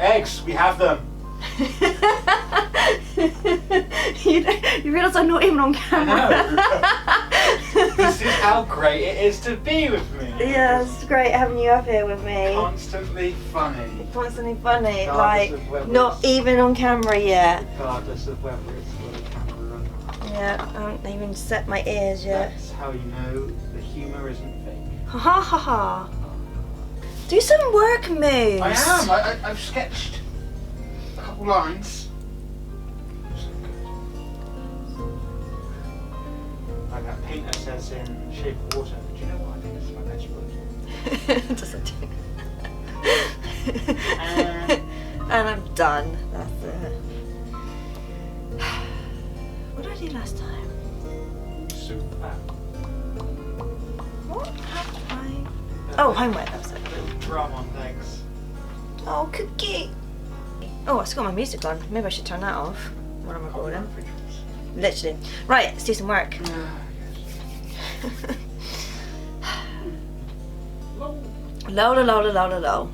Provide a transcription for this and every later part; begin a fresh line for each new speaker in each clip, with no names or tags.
Eggs, we have them.
You realise I'm not even on camera.
This is how great it is to be with me.
Yeah, it's great having you up here with me.
Constantly funny.
Constantly funny,
Regardless
like
of
not
it's,
even on camera yet.
Regardless of whether it's for the camera or not.
Yeah, I haven't even set my ears yet.
That's how you know the humour isn't fake.
Ha ha ha ha. Do some work moves.
I am. I've sketched a couple lines. Like that painter says in Shape of Water. Do you know what? I think this is my best book.
Doesn't do. And I'm done. That's it. What did I do last time?
Super.
What have I? Oh, homework. That was it.
Little drum on legs.
Oh, cookie. Oh, I still got my music on. Maybe I should turn that off when I'm recording. Literally. Right, let's do some work. Low, low, low, low, low, low.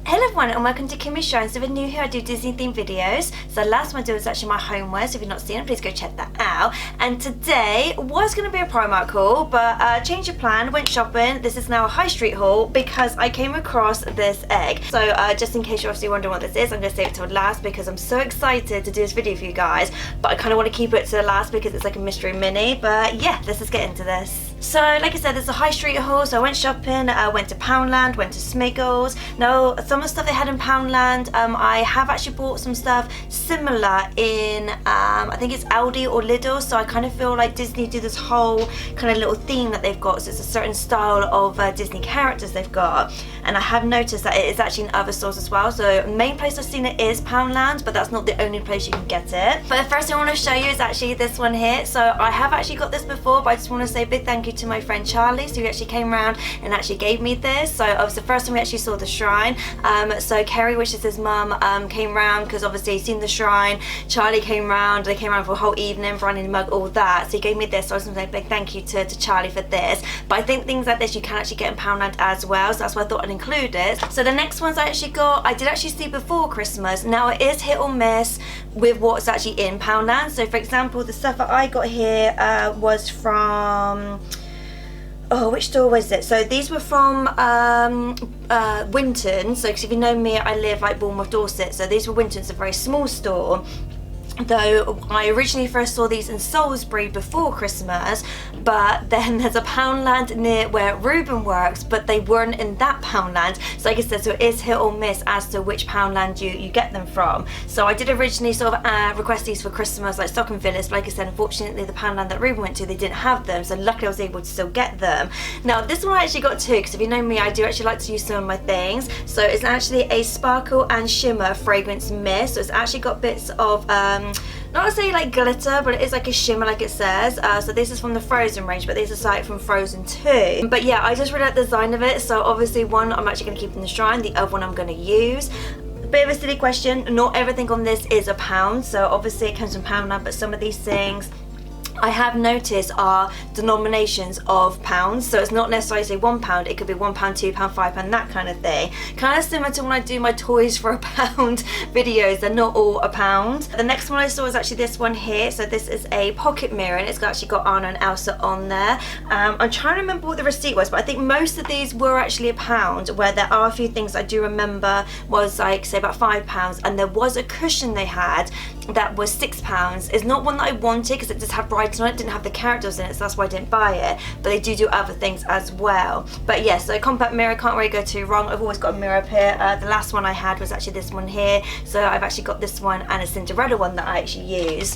Hello everyone and welcome to Kimmy's Show. So if you're new here, I do Disney themed videos. So the last one I did was actually my homeware, so if you've not seen it, please go check that out. And today was going to be a Primark haul, but change of plan, went shopping. This is now a high street haul because I came across this egg. So just in case you're obviously wondering what this is, I'm going to save it till last because I'm so excited to do this video for you guys. But I kind of want to keep it to the last because it's like a mystery mini. But yeah, let's just get into this. So like I said, this is a high street haul, so I went shopping, went to Poundland, went to Smiggles. Now some of the stuff they had in Poundland, I have actually bought some stuff similar in, I think it's Aldi or Lidl, so I kind of feel like Disney do this whole kind of little theme that they've got, so it's a certain style of Disney characters they've got, and I have noticed that it is actually in other stores as well. So the main place I've seen it is Poundland, but that's not the only place you can get it. But the first thing I want to show you is actually this one here. So I have actually got this before, but I just want to say a big thank you to my friend Charlie, so he actually came around and actually gave me this. So it was the first time we actually saw the shrine. So Kerry, which is his mum, came round because obviously he's seen the shrine. Charlie came round, they came around for a whole evening, brand new mug, all that. So he gave me this, so I was going to say a big thank you to Charlie for this. But I think things like this you can actually get in Poundland as well, so that's why I thought I'd include it. So the next ones I actually got, I did actually see before Christmas. Now it is hit or miss with what's actually in Poundland. So for example, the stuff that I got here was from... Oh, which store was it? So these were from Winton. So because if you know me, I live like Bournemouth, Dorset. So these were Winton's, a very small store. Though I originally first saw these in Salisbury before Christmas, but then there's a Poundland near where Reubens works, but they weren't in that Poundland. So like I said, so it is hit or miss as to which Poundland you get them from. So I did originally sort of request these for Christmas, like Stock and Phyllis, but like I said, unfortunately the Poundland that Reubens went to, they didn't have them, so luckily I was able to still get them. Now this one I actually got too, because if you know me, I do actually like to use some of my things. So it's actually a sparkle and shimmer fragrance mist. So it's actually got bits of not to say like glitter, but it is like a shimmer like it says. So this is from the Frozen range, but this is like from Frozen 2. But yeah, I just really like the design of it. So obviously one I'm actually going to keep in the shrine, the other one I'm going to use. Bit of a silly question, not everything on this is a pound, so obviously it comes from Poundland, but some of these things I have noticed are denominations of pounds, so it's not necessarily say £1, it could be £1, £2, £5, that kind of thing. Kind of similar to when I do my toys for a pound videos, they're not all a pound. The next one I saw is actually this one here. So this is a pocket mirror and it's actually got Anna and Elsa on there. I'm trying to remember what the receipt was, but I think most of these were actually a pound, where there are a few things I do remember was like say about £5, and there was a cushion they had that was £6. It's not one that I wanted because it just had writing on it, didn't have the characters in it, so that's why I didn't buy it. But they do other things as well. But yeah, so compact mirror, can't really go too wrong. I've always got a mirror up here. The last one I had was actually this one here, so I've actually got this one and a Cinderella one that I actually use.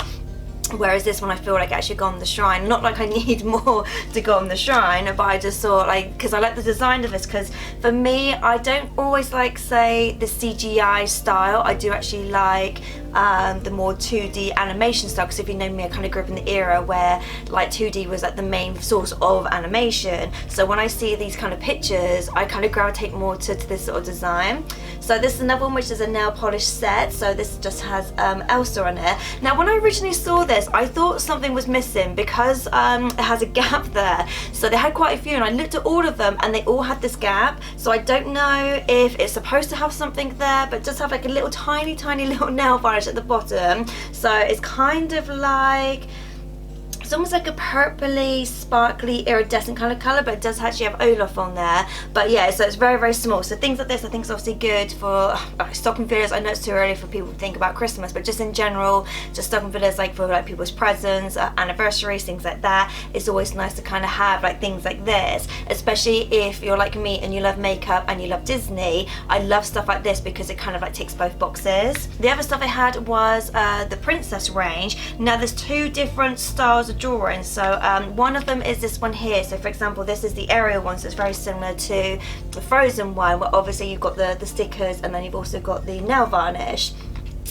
Whereas this one I feel like I actually go on the shrine. Not like I need more to go on the shrine, but I just thought like, because I like the design of this, because for me I don't always like say the CGI style. I do actually like the more 2D animation style, because if you know me, I kind of grew up in the era where like 2D was like the main source of animation. So when I see these kind of pictures, I kind of gravitate more to this sort of design. So this is another one which is a nail polish set. So this just has Elsa on it. Now when I originally saw this, I thought something was missing because it has a gap there. So they had quite a few and I looked at all of them and they all had this gap. So I don't know if it's supposed to have something there, but just have like a little tiny little nail varnish at the bottom. So it's kind of like, it's almost like a purpley, sparkly, iridescent kind of colour, but it does actually have Olaf on there. But yeah, so it's very small. So things like this I think is obviously good for stocking fillers. I know it's too early for people to think about Christmas, but just in general, just stocking fillers like for like people's presents, anniversaries, things like that. It's always nice to kind of have like things like this, especially if you're like me and you love makeup and you love Disney. I love stuff like this because it kind of like ticks both boxes. The other stuff I had was the princess range. Now there's two different styles of drawing. So one of them is this one here. So for example, this is the Ariel one, so it's very similar to the Frozen one, where obviously you've got the stickers and then you've also got the nail varnish.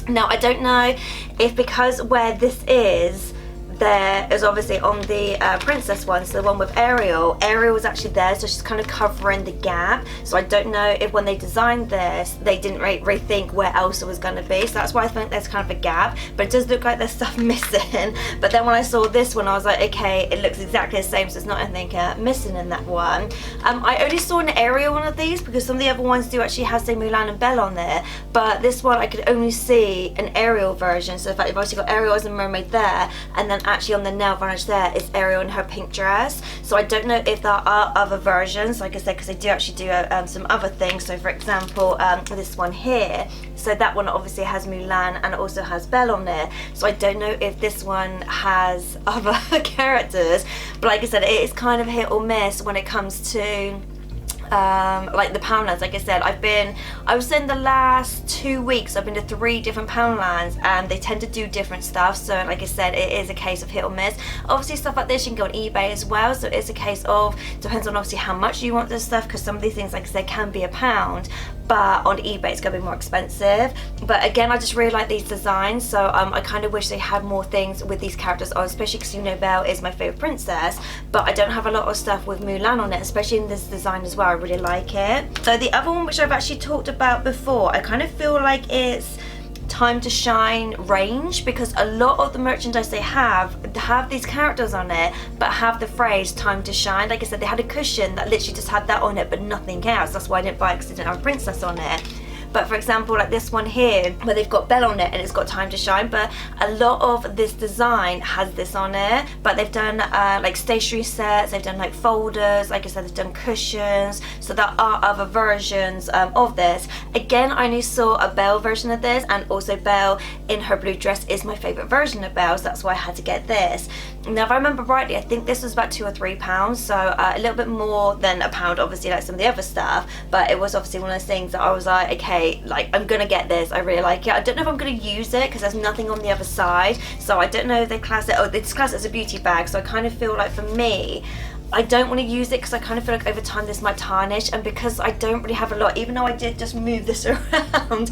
Now I don't know if because where this is, there is obviously on the princess one, so the one with Ariel was actually there, so she's kind of covering the gap. So I don't know if when they designed this they didn't rethink where Elsa was going to be, so that's why I think there's kind of a gap, but it does look like there's stuff missing. But then when I saw this one I was like, okay, it looks exactly the same, so there's not anything missing in that one. I only saw an Ariel one of these because some of the other ones do actually have, say, Mulan and Belle on there, but this one I could only see an Ariel version. So in fact, you've actually got Ariel as a mermaid there, and then actually on the nail varnish there is Ariel in her pink dress. So I don't know if there are other versions, like I said, because they do actually do some other things. So for example, this one here, so that one obviously has Mulan and it also has Belle on there. So I don't know if this one has other characters, but like I said, it is kind of hit or miss when it comes to like the Poundlands. Like I said, I was in the last 2 weeks, I've been to 3 different Poundlands and they tend to do different stuff. So like I said, it is a case of hit or miss. Obviously stuff like this you can go on eBay as well, so it's a case of, depends on obviously how much you want this stuff, because some of these things, like I said, can be £1, but on eBay it's going to be more expensive. But again, I just really like these designs, so I kind of wish they had more things with these characters on, especially because you know Belle is my favourite princess, but I don't have a lot of stuff with Mulan on it, especially in this design as well. I really like it. So the other one which I've actually talked about before, I kind of feel like it's Time to Shine range, because a lot of the merchandise they have these characters on it but have the phrase Time to Shine. Like I said, they had a cushion that literally just had that on it but nothing else. That's why I didn't buy it, because it didn't have a princess on it. But for example, like this one here where they've got Belle on it and it's got Time to Shine, but a lot of this design has this on it. But they've done like stationery sets, they've done like folders, like I said, they've done cushions, so there are other versions of this. Again, I only saw a Belle version of this, and also Belle in her blue dress is my favourite version of Belle, so that's why I had to get this. Now if I remember rightly, I think this was about £2 or £3, so a little bit more than £1 obviously, like some of the other stuff, but it was obviously one of those things that I was like, okay, like I'm gonna get this, I really like it. I don't know if I'm gonna use it because there's nothing on the other side, so I don't know if they class it, they just class it as a beauty bag, so I kind of feel like for me, I don't want to use it because I kind of feel like over time this might tarnish, and because I don't really have a lot, even though I did just move this around,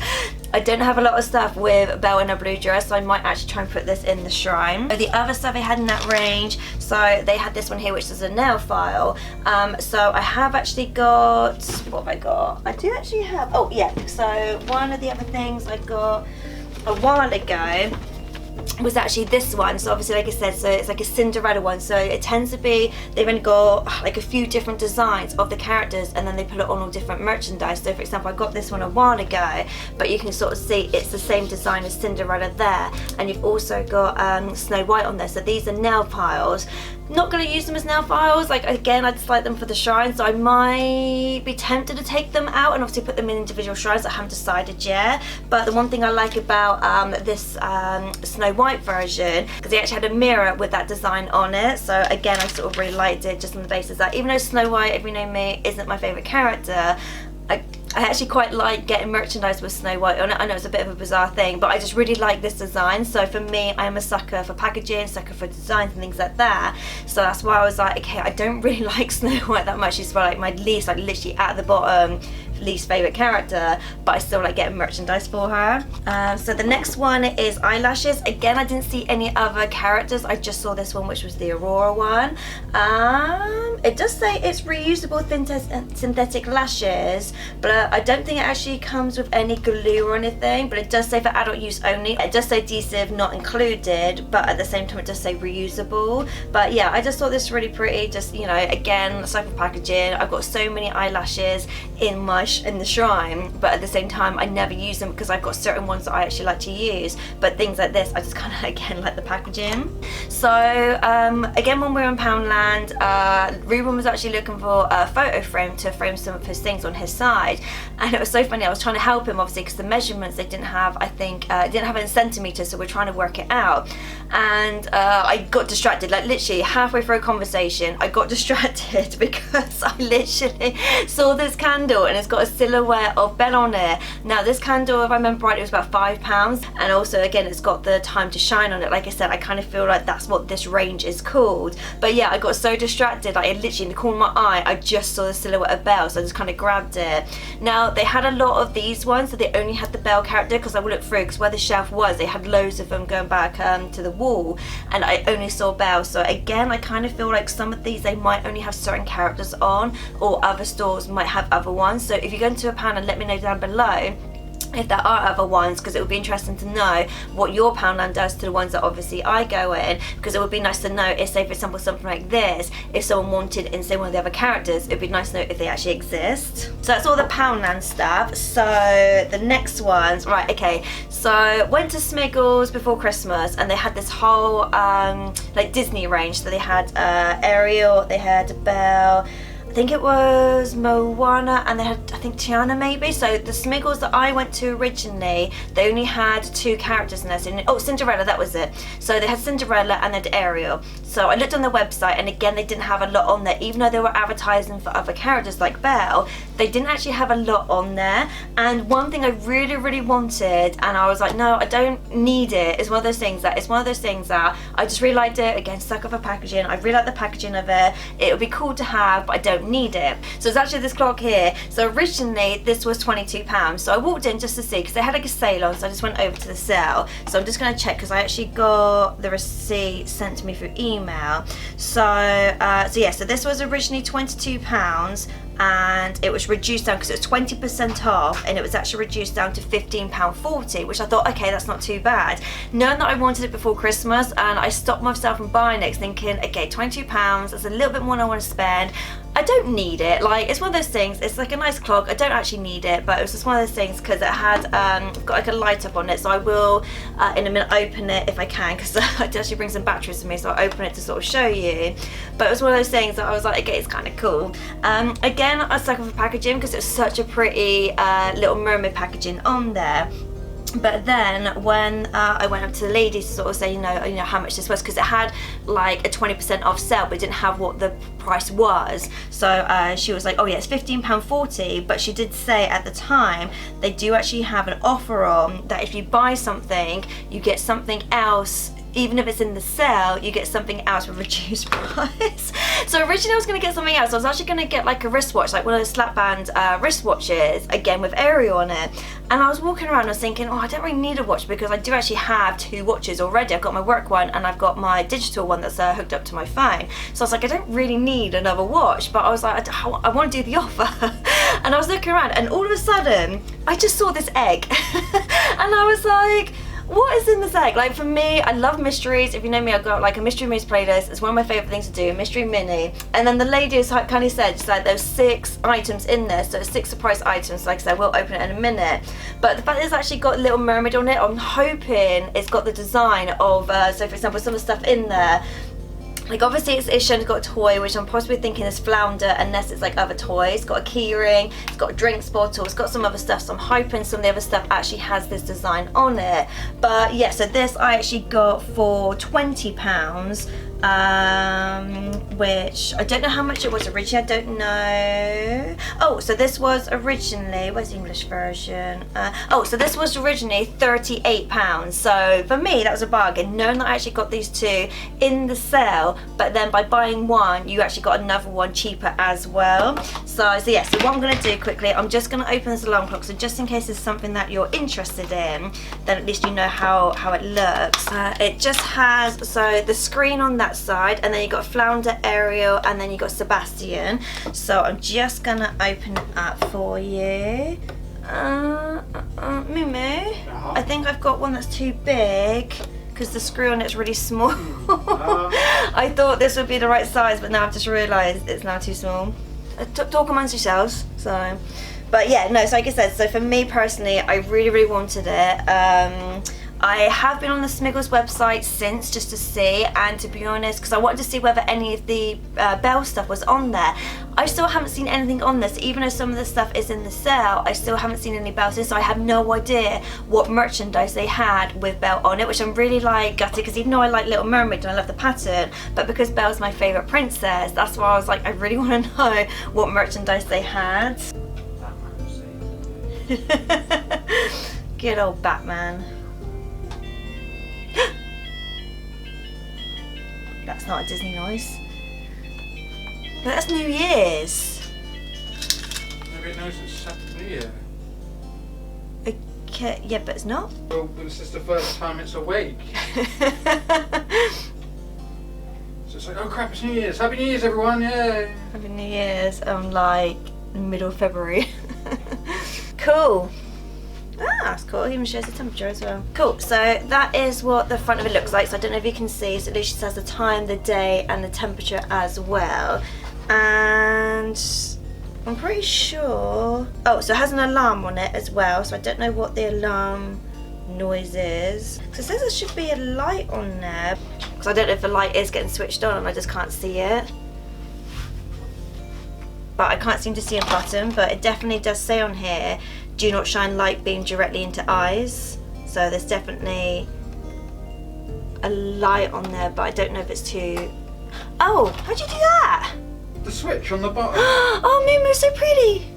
I don't have a lot of stuff with Belle in a blue dress, so I might actually try and put this in the shrine. So the other stuff they had in that range, so they had this one here which is a nail file. So I have actually got, what have I got? I do actually have, oh yeah, so one of the other things I got a while ago was actually this one. So obviously, like I said, so it's like a Cinderella one, so it tends to be, they've only got like a few different designs of the characters and then they put it on all different merchandise. So for example, I got this one a while ago, but you can sort of see it's the same design as Cinderella there, and you've also got Snow White on there. So these are nail files. Not going to use them as nail files, like again I just like them for the shrine, so I might be tempted to take them out and obviously put them in individual shrines. I haven't decided yet, but the one thing I like about this Snow White version, because they actually had a mirror with that design on it, so again I sort of really liked it just on the basis that even though Snow White, if you know me, isn't my favourite character, I actually quite like getting merchandise with Snow White on it. I know it's a bit of a bizarre thing, but I just really like this design. So for me, I am a sucker for packaging, sucker for designs and things like that. So that's why I was like, okay, I don't really like Snow White that much. She's like my least, like literally at the bottom, least favourite character, but I still like getting merchandise for her. So the next one is eyelashes. Again, I didn't see any other characters, I just saw this one, which was the Aurora one. It does say it's reusable synthetic lashes, but I don't think it actually comes with any glue or anything, but it does say for adult use only. It does say adhesive not included, but at the same time it does say reusable. But yeah, I just thought this really pretty, just, you know, again, cycle packaging. I've got so many eyelashes in the shrine, but at the same time I never use them because I've got certain ones that I actually like to use, but things like this I just kind of again like the packaging. So again, when we were in Poundland, Reuben was actually looking for a photo frame to frame some of his things on his side, and it was so funny. I was trying to help him obviously because the measurements they didn't have, I think didn't have it in centimeters, so we're trying to work it out, and I got distracted, like literally halfway through a conversation I got distracted because I literally saw this candle and it's got a silhouette of Belle on it. Now this candle, if I remember right, it was about £5, and also again it's got the time to shine on it. Like I said, I kind of feel like that's what this range is called, but yeah, I got so distracted, I literally in the corner of my eye I just saw the silhouette of Belle, so I just kind of grabbed it. Now they had a lot of these ones, so they only had the Belle character, because I will look through, because where the shelf was they had loads of them going back to the wall, and I only saw Belle. So again, I kind of feel like some of these they might only have certain characters on, or other stores might have other ones. So if you go into a pan and let me know down below if there are other ones, because it would be interesting to know what your Poundland does to the ones that obviously I go in, because it would be nice to know if, say for example, something like this, if someone wanted in say one of the other characters, it'd be nice to know if they actually exist. So that's all the Poundland stuff. So the next ones, right, okay, so went to Smiggles before Christmas and they had this whole like Disney range. So they had Ariel, they had Belle, I think it was Moana, and they had, I think, Tiana maybe. So the Smiggles that I went to originally, they only had 2 characters in there. So, oh, Cinderella, that was it. So they had Cinderella and they had Ariel. So I looked on their website, and again, they didn't have a lot on there. Even though they were advertising for other characters like Belle, they didn't actually have a lot on there. And one thing I really, really wanted, and I was like, no, I don't need it. It's one of those things that I just really liked it. Again, stuck off a packaging. I really like the packaging of it. It would be cool to have, but I don't need it. So it's actually this clock here. So originally this was £22, so I walked in just to see, because they had like a sale on, so I just went over to the sale. So I'm just going to check, because I actually got the receipt sent to me through email. So yeah, so this was originally £22, and it was reduced down because it was 20% off, and it was actually reduced down to £15.40, which I thought, okay, that's not too bad. Knowing that I wanted it before Christmas, and I stopped myself from buying it thinking, okay, £22, that's a little bit more than I want to spend. I don't need it. Like, it's one of those things, it's like a nice clock, I don't actually need it, but it was just one of those things because it had got like a light up on it. So I will in a minute open it if I can, because I did actually bring some batteries with me, so I'll open it to sort of show you. But it was one of those things that I was like, okay, it's kind of cool. Again, I stuck with the packaging because it was such a pretty Little Mermaid packaging on there. But then when I went up to the ladies to sort of say, you know how much this was, because it had like a 20% off sale, but it didn't have what the price was. So she was like, oh yeah, it's £15.40, but she did say at the time they do actually have an offer on that if you buy something, you get something else. Even if it's in the sale, you get something else with reduced price. So originally I was going to get something else. I was actually going to get like a wristwatch, like one of those slap band wristwatches, again with Ariel on it. And I was walking around and I was thinking, oh, I don't really need a watch, because I do actually have 2 watches already. I've got my work one and I've got my digital one that's hooked up to my phone. So I was like, I don't really need another watch, but I was like, I want to do the offer. And I was looking around, and all of a sudden I just saw this egg. And I was like, what is in this egg? Like, for me, I love mysteries. If you know me, I've got like a mystery moose playlist. It's one of my favourite things to do, mystery mini. And then the lady kind of said, she's like, there's 6 items in there, so 6 surprise items. Like I said, we'll open it in a minute. But the fact that it's actually got Little Mermaid on it, I'm hoping it's got the design of, so for example, some of the stuff in there. Like, obviously it's shown it's got a toy, which I'm possibly thinking is Flounder, unless it's like other toys. It's got a key ring, it's got a drinks bottle, it's got some other stuff, so I'm hoping some of the other stuff actually has this design on it. But yeah, so this I actually got for £20. which I don't know how much it was originally. I don't know. Oh, so this was originally, where's the English version? So this was originally £38. So for me, that was a bargain, knowing that I actually got these two in the sale, but then by buying one, you actually got another one cheaper as well. So yeah, so what I'm gonna do quickly, I'm just gonna open this alarm clock, so just in case it's something that you're interested in, then at least you know how it looks. It just has, so the screen on that side, and then you got Flounder, Ariel, and then you got Sebastian. So I'm just gonna open it up for you. Mumu, I think I've got one that's too big because the screw on it's really small. I thought this would be the right size, but now I've just realised it's now too small. Talk amongst yourselves. So, but yeah, no. So like I said, so for me personally, I really wanted it. I have been on the Smiggles website since, just to see, and to be honest, because I wanted to see whether any of the Belle stuff was on there. I still haven't seen anything on this, even though some of the stuff is in the sale. I still haven't seen any Belle since, so I have no idea what merchandise they had with Belle on it, which I'm really like gutted, because even though I like Little Mermaid and I love the pattern, but because Belle's my favourite princess, that's why I was like, I really want to know what merchandise they had. Good old Batman. That's not a Disney noise. But that's New Year's.
Maybe it knows it's Saturday New Year.
Okay, yeah, but it's not.
Well, this is the first time it's awake. So it's like, oh crap, it's New Year's. Happy New Year's, everyone, yay!
Happy New Year's. I'm like middle of February. Cool. Ah, that's cool. It even shows the temperature as well. Cool. So that is what the front of it looks like. So I don't know if you can see. So at least it says the time, the day, and the temperature as well. And I'm pretty sure. Oh, so it has an alarm on it as well. So I don't know what the alarm noise is. So it says there should be a light on there. Because I don't know if the light is getting switched on and I just can't see it. But I can't seem to see a button. But it definitely does say on here, do not shine light beam directly into eyes. So there's definitely a light on there, but I don't know if it's too... Oh, how'd you do that?
The switch on the bottom.
Oh, Mumu, so pretty.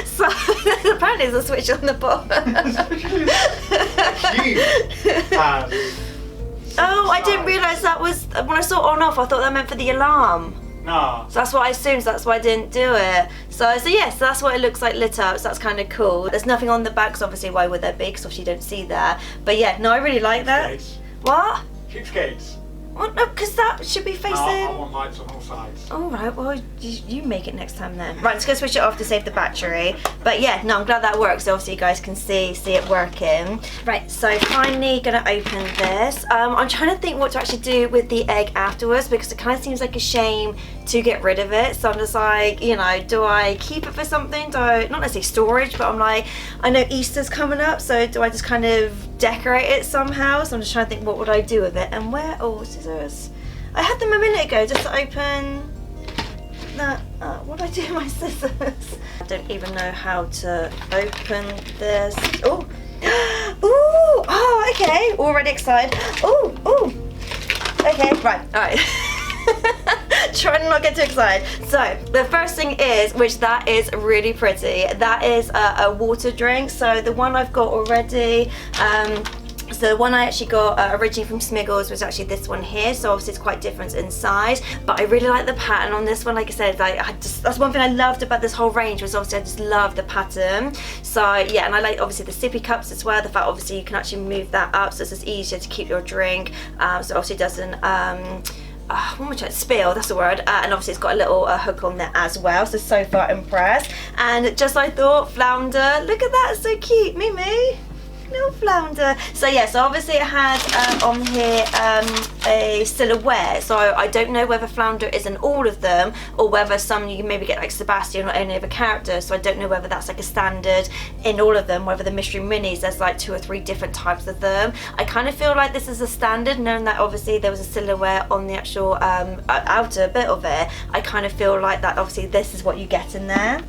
So apparently there's a switch on the bottom. Oh, I didn't realise that was... When I saw on off, I thought that meant for the alarm.
No.
So that's what I assumed, so that's why I didn't do it. So yes, that's what it looks like lit up, so that's kind of cool. There's nothing on the back, so obviously why would there be, because obviously you don't see that. But yeah, no, I really like that.
Cheapskates.
What?
Cheapskates.
Well, no, because that should be facing...
No, I want lights on all sides.
Alright, well, you make it next time then. Right, just gonna switch it off to save the battery. But yeah, no, I'm glad that works. So obviously you guys can see it working. Right, so finally gonna open this. I'm trying to think what to actually do with the egg afterwards, because it kind of seems like a shame to get rid of it. So I'm just like, you know, do I keep it for something? Do I, not necessarily storage, but I'm like, I know Easter's coming up, so do I just kind of decorate it somehow? So I'm just trying to think, what would I do with it? And where, oh, scissors. I had them a minute ago just to open that. What do I do with my scissors? I don't even know how to open this. Oh, ooh, oh, okay, already excited. Ooh, ooh, okay, right, all right. Try to not get too excited. So the first thing is, which that is really pretty, that is a water drink. So the one I've got already, so the one I actually got originally from Smiggles was actually this one here. So obviously it's quite different in size, but I really like the pattern on this one. Like I said, that's one thing I loved about this whole range, was obviously I just love the pattern. So yeah, and I like obviously the sippy cups as well. The fact obviously you can actually move that up, so it's just easier to keep your drink. So obviously it doesn't what am I trying to spill, that's the word, and obviously it's got a little hook on there as well, so far impressed. And just I thought, Flounder, look at that, it's so cute, Mimi, little Flounder. So yeah, so obviously it had on here a silhouette, so I don't know whether Flounder is in all of them, or whether some you can maybe get like Sebastian or any other character, so I don't know whether that's like a standard in all of them, whether the mystery minis, there's like 2 or 3 different types of them. I kind of feel like this is a standard, knowing that obviously there was a silhouette on the actual outer bit of it. I kind of feel like that obviously this is what you get in there.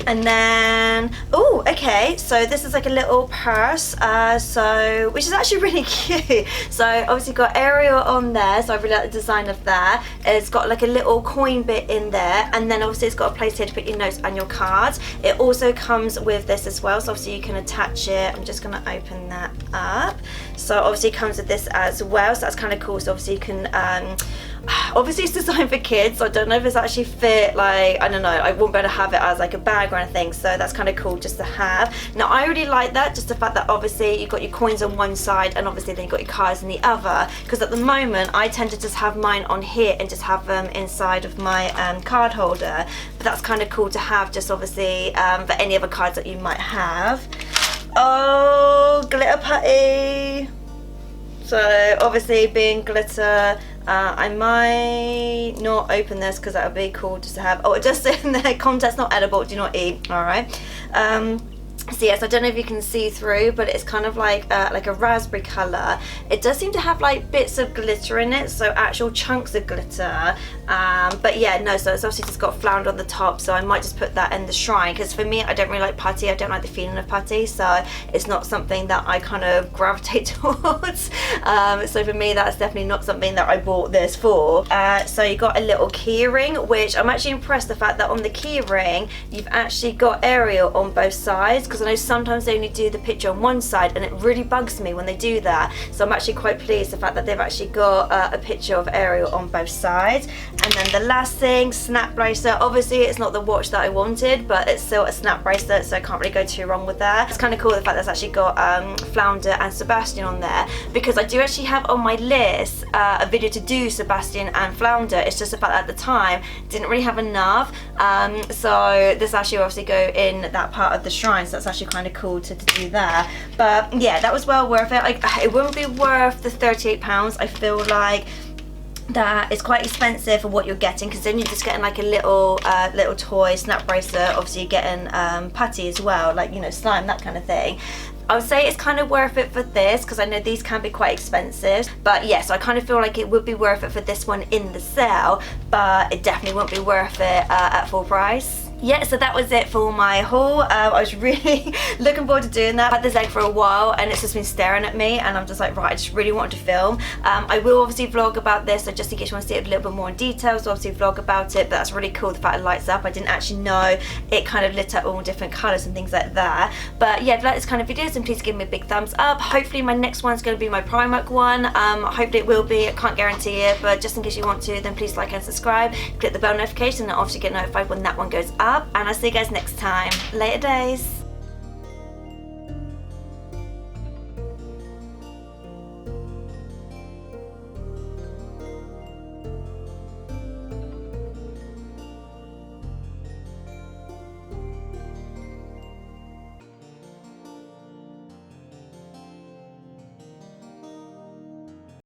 And then, oh, okay, so this is like a little purse, which is actually really cute. So obviously got Ariel on there, so I really like the design of that. It's got like a little coin bit in there, and then obviously it's got a place here to put your notes and your cards. It also comes with this as well, so obviously you can attach it. I'm just gonna open that up. So obviously it comes with this as well, so that's kind of cool. So obviously you can, obviously it's designed for kids, so I don't know if it's actually fit, like, I don't know, I won't be able to have it as like a bag or anything, so that's kind of cool just to have. Now I really like that, just the fact that obviously you've got your coins on one side and obviously then you've got your cards on the other, because at the moment I tend to just have mine on here and just have them inside of my card holder, but that's kind of cool to have, just obviously for any other cards that you might have. Oh, glitter putty. So obviously being glitter, I might not open this because that would be cool just to have. Oh, it just in there, contents not edible, do not eat. All right. So yes, I don't know if you can see through, but it's kind of like a raspberry colour. It does seem to have like bits of glitter in it, so actual chunks of glitter. But yeah, no, so it's obviously just got flounder on the top, so I might just put that in the shrine, because for me, I don't really like putty. I don't like the feeling of putty, so it's not something that I kind of gravitate towards. So for me, that's definitely not something that I bought this for. So you got a little key ring, which I'm actually impressed the fact that on the key ring, you've actually got Ariel on both sides, because I know sometimes they only do the picture on one side, and it really bugs me when they do that. So I'm actually quite pleased the fact that they've actually got a picture of Ariel on both sides. And then the last thing, snap bracelet. Obviously it's not the watch that I wanted, but it's still a snap bracelet, so I can't really go too wrong with that. It's kind of cool the fact that's actually got Flounder and Sebastian on there, because I do actually have on my list a video to do Sebastian and Flounder. It's just the fact that at the time didn't really have enough, so this actually obviously go in that part of the shrine, so that's actually kind of cool to do that. But yeah, that was well worth it. Like, it wouldn't be worth the £38. I feel like that is quite expensive for what you're getting, because then you're just getting like a little toy snap bracelet. Obviously you're getting putty as well, like, you know, slime, that kind of thing. I would say it's kind of worth it for this, because I know these can be quite expensive, but yes, I kind of feel like it would be worth it for this one in the sale, but it definitely won't be worth it at full price. Yeah, so that was it for my haul. I was really looking forward to doing that. I've had this egg for a while and it's just been staring at me, and I'm just like, right, I just really wanted to film. I will obviously vlog about this, so just in case you want to see it a little bit more in detail, so obviously vlog about it, but that's really cool, the fact it lights up. I didn't actually know it kind of lit up all different colours and things like that. But yeah, if you like this kind of videos, then please give me a big thumbs up. Hopefully my next one's going to be my Primark one. Hopefully it will be, I can't guarantee it, but just in case you want to, then please like and subscribe, click the bell notification, and obviously get notified when that one goes up. And I'll see you guys next time. Later days.